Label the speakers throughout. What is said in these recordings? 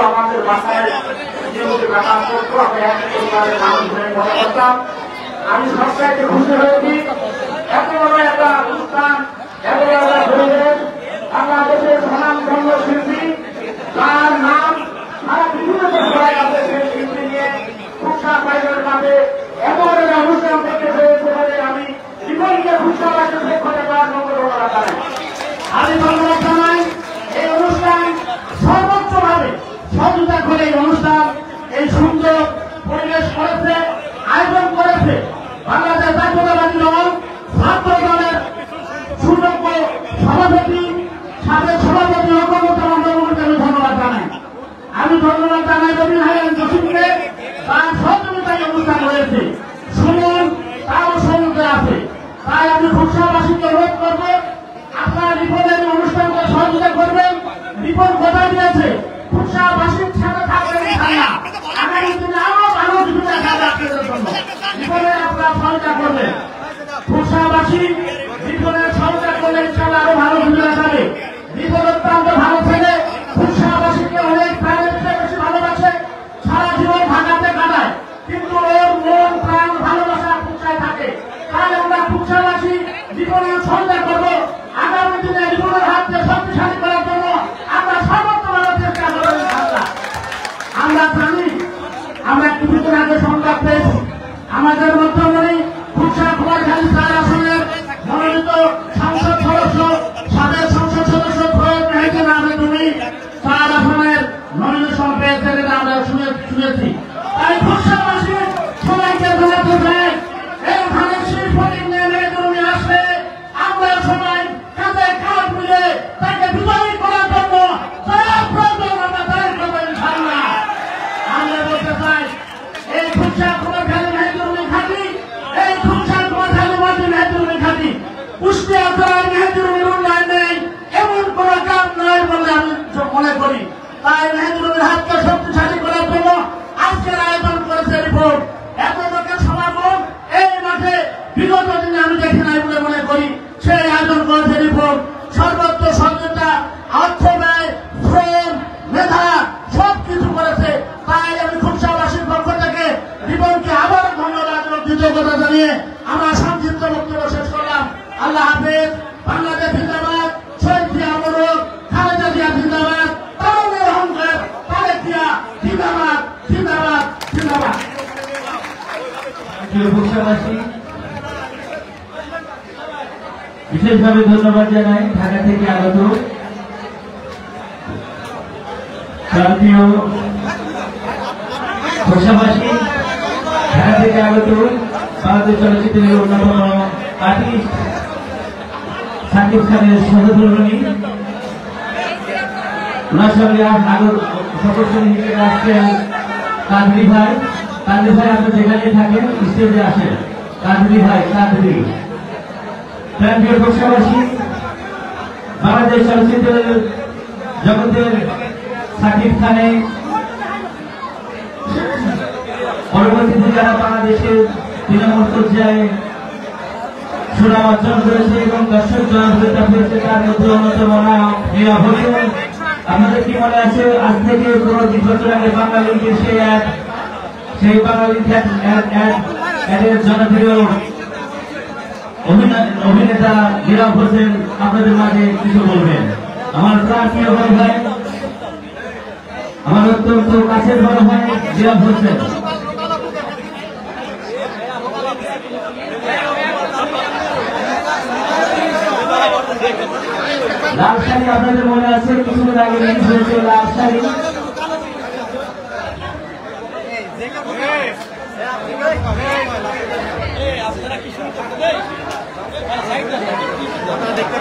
Speaker 1: আমাদের বাসায় আমি সবচাইতে খুশি হয়েছি। এত বড় একটা অনুষ্ঠান, এত বড় একটা পরিবেশ, বাংলাদেশের স্বনামধন্য শিল্পী, তার নাম সারা পৃথিবীতে সবাই আছে। সেই শিল্পী নিয়ে খুশা পাইবের মাঝে এমন একটা অনুষ্ঠান থেকে হয়েছে বলে আমি জীবনকে খুশাবাসের পক্ষ থেকে ধন্যবাদ জানাই। আমি ধন্যবাদ জানাই এই অনুষ্ঠান সর্বোচ্চভাবে সহযোগিতা করে এই অনুষ্ঠান এই সুন্দর পরিবেশ করেছে, আয়োজন করেছে বাংলাদেশ জাতীয়তাবাদী দল ছাত্র দলের সুযোগ্য সভাপতি সাবেক সভাপতি অগ্রগতি আমি ধন্যবাদ জানাই। আমি ধন্যবাদ জানাই রবি হায়ান জসিমকে, তার সহযোগিতায় অনুষ্ঠান হয়েছে। সুমন তারও সহযোগিতা আছে। তাই আমি খুশাবাসীকে অনুরোধ করবো আপনার রিপনের অনুষ্ঠানকে সহযোগিতা করবেন। রিপন কথা দিয়েছে খুশাবাসীর সাথে থাকবেন না, আগামী দিনে আরো ভালো কিছু দেখা যাচ্ছে জন্য রিপনের আপনারা সহযোগিতা করবেন। খুশাবাসী রিপনের সহযোগিতা করলে ইনশাআল্লাহ আরো ভালো কিছু দেখা যাবে। রিপন অত্যন্ত ভালো ছেলে, খুশাবাসীকে অনেক প্রাণের চেয়ে বেশি ভালোবাসে, সারা জীবন ঢাকাতে কাটায়, কিন্তু ওর মন প্রাণ ভালোবাসা খুশায় থাকে। তাই আমরা খুশাবাসী রিপনের সহযোগিতা করবো। আগামী দিনে রিপনের হাতকে শক্তিশালী করার জন্য আমরা সর্বোচ্চভাবে চেষ্টা করবো। আমরা জানি আমরা কিছুদিন আগে সংবাদ পেয়েছি আমাদের মধ্যমণি খুশা কুমারখালী 4 আসনের মনোনীত সংসদ সদস্য সাবেক সংসদ সদস্য ফয়েজ মেহেদী নামে তুমি 4 আসনের নমিনেশন পেয়েছেন, এটা আমরা শুনেছি। তাই খুশাবাসী সবাইকে জানাতে চাই এই ধানের শীষ নিয়ে মেহেদী আসলে আমরা সবাই কাঁধে কাঁধ মিলে তাকে বিজয়ী করার জন্য প্রয়োজন আমরা তাই করবো ইনশাআল্লাহ। আমরা বলতে চাই এই খুশা কুমারখালী মেহেদী ঘাটি, এই খুশা কুমারখালী মাটি মেহেদী ঘাটি, কুষ্টিয়া জেলার মেহেদী উন্নয়ন নেই এমন কোন কাজ নয় বলে আমি মনে করি। তাই মেহেদীর হাতকে শক্তিশালী করার জন্য আজকের আয়োজন করেছে রিপোর্ট। এত লোকের সমাগম এই মাঠে বিগত দিনে আমি দেখি নাই বলে মনে করি। সেই আয়োজন করেছে রিপোর্ট। সর্বোচ্চ সহযোগিতা, অর্থ ব্যয়, শ্রম, মেধা সবকিছু করেছে। তাই আমি খুশাবাসীর পক্ষ থেকে রিপনকে আবার ধন্যবাদ এবং কৃতজ্ঞতা জানিয়ে আমার সংক্ষিপ্ত বক্তব্য শেষ করলাম। আল্লাহ হাফেজ। বাংলাদেশ জিন্দাবাদ, শহীদ জিয়া অমর, খালেদা জিয়া জিন্দাবাদ, তারুণের অহংকার তারেক জিয়া জিন্দাবাদ, জিন্দাবাদ, জিন্দাবাদ।
Speaker 2: খুশাবাসী বিশেষভাবে ধন্যবাদ জানাই ঢাকা থেকে আগত প্রান্তীয় খুশাবাসী, ঢাকা থেকে আগত বাংলাদেশ চলচ্চিত্রের অন্যতম আর্টিস্ট সাকিব খানের সহধর্মিণী, ওনার সঙ্গে আগত সদস্য হিসেবে আসছেন কাদরি ভাই। কাদরি ভাই আপনি যেখানে থাকেন স্টেজে আসেন। কাদরি ভাই, কাদরি। প্রান্তীয় খুশাবাসী, বাংলাদেশ চলচ্চিত্রের জগতের সাকিব খানে পরবর্তীতে যারা বাংলাদেশের তৃণমূল পর্যায়ে সুনাম অর্জন করেছে এবং দর্শক জনপ্রিয়তা পেয়েছে, তার মধ্যে অন্যতম নাম মিয়া হোসেন। আপনাদের কি মনে আছে আজ থেকে 20 বছর আগে বাঙালিকে সেই বাঙালি এর জনপ্রিয় অভিনেতা মিয়া হোসেন আপনাদের মাঝে কিছু বলবেন। আমার প্রাণপ্রিয় ভাই, আমার অত্যন্ত কাছের বড় ভাই মিয়া হোসেন। লাল শাড়ি আপনাদের মনে আছে কিছুদিন আগে রিলিজ হয়েছে লাল শাড়ি।
Speaker 3: দেখতে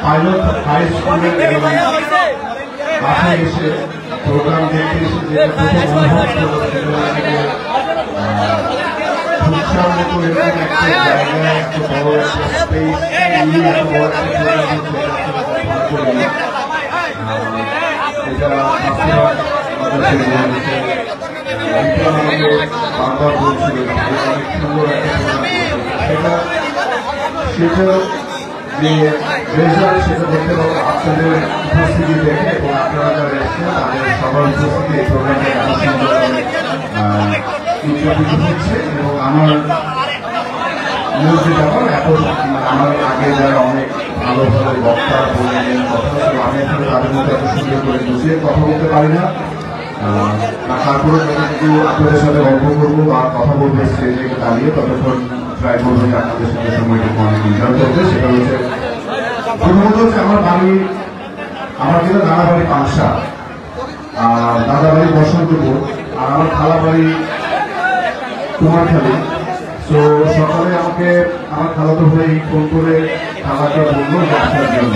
Speaker 4: পাইলট হাই স্কুলের বাসায় এসে প্রোগ্রাম দেখতে এসে বসার মতো এরকম একটা জায়গায় এত বড় একটা স্পেস এত বড় একটা বারবার বলছিল অনেক সুন্দর একটা সেটা যে রেজাল্ট সেটা দেখতে পাবো আপনাদের উপস্থিতি দেখে এবং আপনারা যারা এসেছেন তাদের সবার উপস্থিতি এই প্রোগ্রামে এত সুন্দর উদযাপিত হচ্ছে এবং আমার যেটা এত আমার আগে যারা অনেক ভালো ভালো বক্তা বললেন কথা ছিল আমি আসলে তাদের মধ্যে এত সুন্দর করে বুঝিয়ে কথা বলতে পারি না তারপরে যতটুকু আপনাদের সাথে গল্প করবো বা কথা বলবো স্টেজে দাঁড়িয়ে ততক্ষণ ট্রাই করবো যে আপনাদের সাথে সময়টুকু অনেক এনজয় করতে সেটা হচ্ছে প্রথমত হচ্ছে আমার কিন্তু নানা বাড়ি পাংশা আর দাদা বাড়ি বসন্তপুর আর আমার খালা বাড়ি কুমারখালী। তো সকালে আমাকে আমার খালাতো ভাই ফোন করে খালাকে বললো যে আসার জন্য।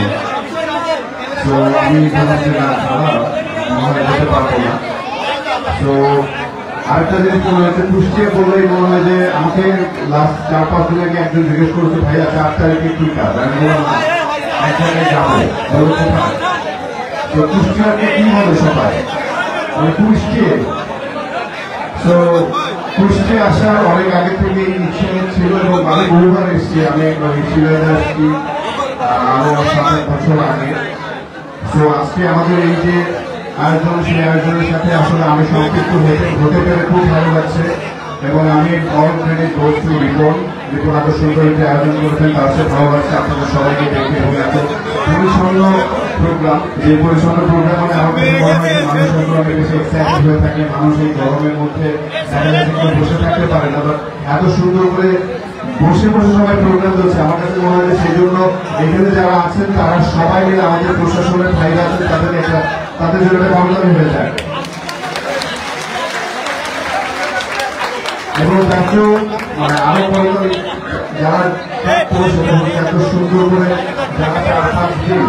Speaker 4: তো আমি বললাম যে না খালা মনে যেতে পারবো না। তো আরেকটা জিনিস মনে হয়েছে কুষ্টিয়া বললেই মনে হয় যে আমাকে লাস্ট 4-5 দিন আগে একজন জিজ্ঞেস করেছে ভাইয়া 4 তারিখে কি কাজ, আমি বললাম এক জায়গায় যাবো, বলো কোথায়। তো কুষ্টিয়াকে কি হবে সবাই কুষ্টিয়া। তো কুষ্টিয়া আসার অনেক আগে থেকে ইচ্ছে ছিল এবং আমি বহুবার এসেছি, আমি সিলেটে আসছি আরো 7-8 বছর আগে। তো আজকে আমাদের এই যে আয়োজন সেই আয়োজনের সাথে আসলে আমি সম্পৃক্ত হতে পেরে খুব ভালো লাগছে এবং আমি অলরেডি বলছি রিপন এত সুন্দর একটি আয়োজন করেছেন তার সাথে ভালো লাগছে আপনাদের সবাইকে দেখে এবং এত পরিচ্ছন্ন প্রোগ্রাম যে পরিচ্ছন্ন প্রোগ্রাম মানে আমাদের মনে হয় মানুষ অনেক বেশি এক্সাইটেড হয়ে থাকে, মানুষ এই গরমের মধ্যে বসে থাকতে পারে না, এত সুন্দর করে বসে বসে সবাই প্রোগ্রাম চলছে। আমার কাছে মনে হয় সেই জন্য এখানে যারা আছেন তারা সবাই মিলে আমাদের প্রশাসনের ভাইরা আছেন তাদের জন্য একটা কমদামি হয়ে যায় এবং তাকেও মানে আরো কমদামি যারা এত সুন্দর করে যারা 4-5 দিন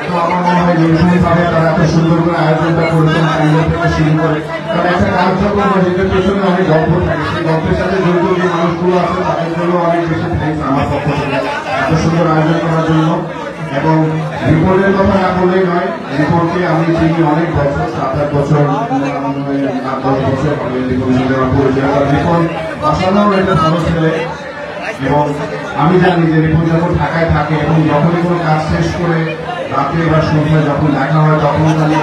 Speaker 4: তো আমার মনে হয় নির্ভুলভাবে তারা এত সুন্দর করে আয়োজনটা করেছেন আয়োজন থেকে শুরু করে। কারণ একটা কাজ যখন হয় যেটার পেছনে অনেক গল্প থাকে সেই গল্পের সাথে জড়িত যে মানুষগুলো আছে তাদের জন্য অনেক বেশি থ্যাংকস আমার পক্ষ থেকে এত সুন্দর আয়োজন করার জন্য। এবং রিপোর্টের কথা না বললেই নয়, রিপোর্টকে আমি চিনি অনেক বছর 7-8 বছর 10 বছর রিপোর্ট অসাধারণ একটা ভালো ছেলে এবং আমি জানি যে রিপোর্ট যখন ঢাকায় থাকে এবং যখনই কোনো কাজ শেষ করে রাতে বা সন্ধ্যায় যখন দেখা হয় তখন আমি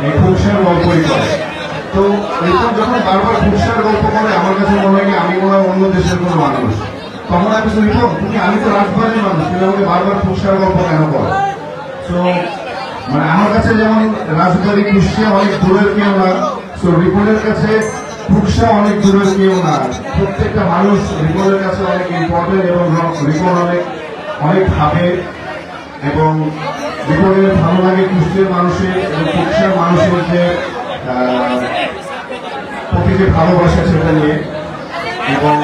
Speaker 4: এই খুবসার গল্পই করে। তো রিপোর্ট যখন বারবার খুবসার গল্প করে আমার কাছে মনে হয় আমি মনে হয় অন্য দেশের কোনো মানুষ। তখন আমি রিপোর্ট তুমি আমি তো রাজবাড়ির মানুষ, তুমি আমাকে বারবার খুবসার গল্প কেন করো। তো মানে আমার কাছে যেমন রাজবাড়ি কুষ্টিয়া অনেক দূরের কেউ না, তো রিপোর্টের কাছে খুবসা অনেক দূরের কেউ না। প্রত্যেকটা মানুষ রিপোর্টের কাছে অনেক ইম্পর্টেন্ট এবং রিপোর্ট অনেক ভাবে এবং রিপোর্টের ভালো লাগে কুষ্টিয়ার মানুষের এবং কুষ্টিয়ার মানুষের যে প্রতি যে ভালোবাসা সেটা নিয়ে এবং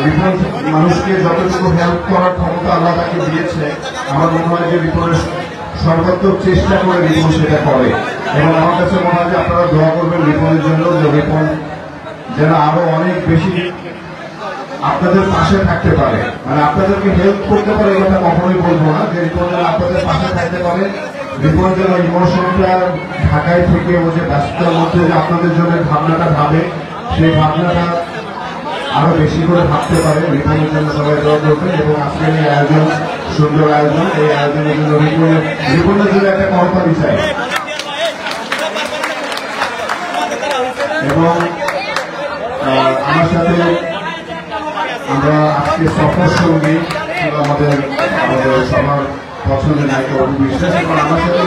Speaker 4: রিপোর্ট মানুষকে যতটুকু হেল্প করার ক্ষমতা আল্লাহ তাকে দিয়েছে আমার মনে হয় যে রিপোর্টের সর্বাত্মক চেষ্টা করে রিপোর্ট সেটা করে এবং আমার কাছে মনে হয় যে আপনারা দোয়া করবেন রিপোর্টের জন্য যে রিপোর্ট যেন আরো অনেক বেশি আপনাদের পাশে থাকতে পারে, মানে আপনাদেরকে হেল্প করতে পারে এই কথা কখনোই বলবো না, যে রিপোর্ট যেন আপনাদের পাশে থাকতে পারে। রিপোর্ট যেন ইমোশনটা ঢাকায় থেকে ও যে ব্যস্ততার মধ্যে যে আপনাদের জন্য ভাবনাটা ভাবে সেই ভাবনাটা আরো বেশি করে ভাবতে পারে। রিপোর্টের জন্য সবাই দোয়া করবেন এবং আজকের এই আয়োজন সুন্দর আয়োজন, এই আয়োজনের জন্য রিপোর্টের জন্য একটা করতালি চাই এবং আমার সাথে আমরা আজকে সফর সঙ্গী আমাদের সবার পছন্দের নায়িকা অপু বিশ্বাস এবং আমার সাথে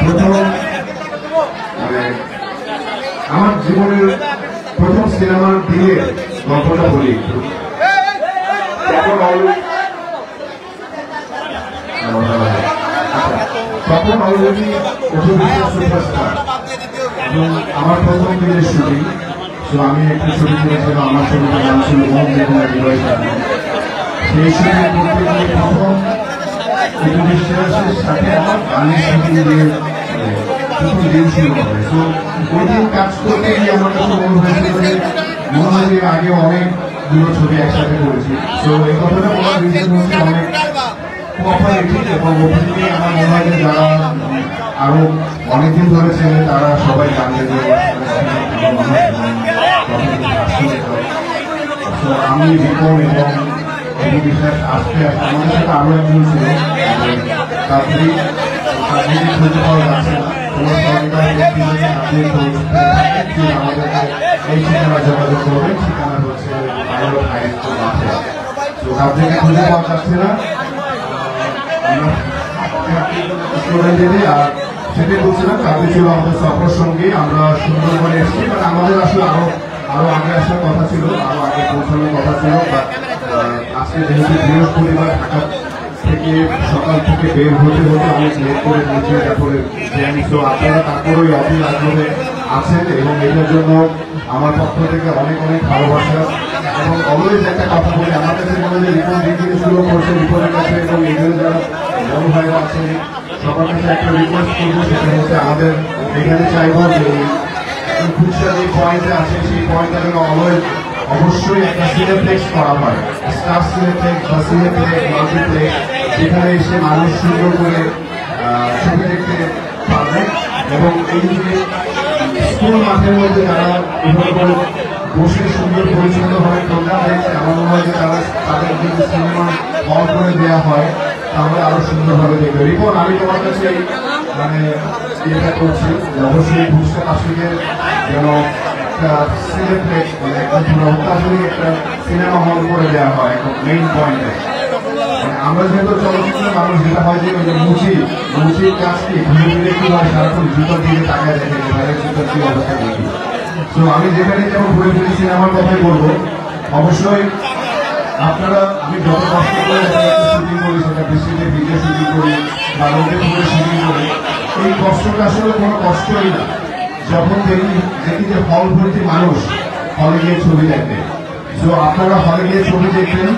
Speaker 4: প্রথম মানে আমার জীবনের প্রথম সিনেমার দিনের গল্পটা বলি একটু। তখন অলরেডি অপু বিশ্বাস সুপারস্টার এবং আমার প্রথম দিনের শুটিং। তো আমি একটা ছবি করেছিলাম, আমার ছবিটার নাম ছিল ওম বেগুনা হৃদয় সাথে। সেই শুটিং করতে গিয়ে প্রথম অপু বিশ্বাসের সাথে আমার গানের শুটিং দিয়ে প্রথম দিন শুরু হবে। তো ওই দিন কাজ করতে গিয়ে আমার কাছে মনে হয়েছিল যে মনে হয় যে আগে অনেকগুলো ছবি একসাথে করেছি। তো এই কথাটা বলার রিজন হচ্ছে অনেক কোঅপারেটিভ এবং ওপেনলি আমার মনে হয় যে যারা আরো অনেকদিন ধরে ছিলেন তারা সবাই জানবে যে আমি রিপন এবং এই বিশ্বাস আসতে আমাদের সাথে আরো একজন ছিল তাড়াতাড়ি খুঁজে পাওয়া যাচ্ছে না। আমাদেরকে এই ঠিকানা যোগাযোগ করবে, ঠিকানা হচ্ছে তাদেরকে খুঁজে পাওয়া যাচ্ছে না স্টুডেন্টদের। আর সেটাই বলছিলাম তাদের ছিল আমাদের সফর সঙ্গে আমরা সুন্দরবনে এসেছি, বাট আমাদের আসলে আরো আগে আসার কথা ছিল, আরো আগে পৌঁছানোর কথা ছিল। বাট আজকে যেহেতু বৃহস্পতিবার ঢাকা থেকে সকাল থেকে বের হতে হতে অনেক লেট করে পৌঁছে তারপরে তো আপনারা তারপরেই অতি আগ্রহে আছেন এবং এটার জন্য আমার পক্ষ থেকে অনেক অনেক ভালোবাসা। এবং অলওয়েজ একটা কথা বলি, আমার কাছে মনে হয় রিপন যে জিনিসগুলো করছে রিপনের কাছে এবং এগুলো যারা বড় ভাইরা আছে সবার কাছে একটা রিকোয়েস্ট করবো, সেটা হচ্ছে আমাদের এখানে চাইবো যে খুচরা যে পয়েন্টে আছে সেই পয়েন্টটা যেন অলওয়েজ অবশ্যই একটা সিনেপ্লেক্স করা হয়, স্টার সিনেপ্লেক্স বা সিনেপ্লেক্স মাল্টিপ্লেক্স, যেখানে এসে মানুষ সুন্দর করে ছবি দেখতে পারবে। এবং এই যে স্কুল মাঠের মধ্যে যারা এভাবে করে বসে সুন্দর পরিচ্ছন্নভাবে প্রোগ্রাম দেখছে, আমার মনে হয় যে তারা তাদের যদি সিনেমা হল করে দেওয়া হয় তাহলে আরো সুন্দরভাবে দেখবে। রিপন, আমি তোমার কাছে মানে এটা করছি অবশ্যই ভবিষ্যৎ আসলে যেন একটা সিনেপ্লেক্স মানে অত্যাধুনিক একটা সিনেমা হল করে দেওয়া হয় একদম মেইন পয়েন্টে। আমরা যেহেতু চলচ্চিত্রের মানুষ, যেটা হয় যে মুচির কাজটি ঘুরে ফিরে কি হয় সারাক্ষণ জুতার দিকে তাকায় দেখে যে বাইরের জুতার কি অবস্থা দেখি। তো আমি যেখানে যেমন ঘুরে ফিরে সিনেমার কথাই বলবো, অবশ্যই আপনারা আমি যত কষ্ট করে শুটিং করি, সেটা বৃষ্টিতে ভিডিও শুটিং করি বা রোদে পুরে শুটিং করি, এই কষ্টটা আসলে কোনো কষ্টই না যখন দেখি যে হল ভর্তি মানুষ হলে গিয়ে ছবি দেখবে। তো আপনারা হলে গিয়ে ছবি দেখবেন,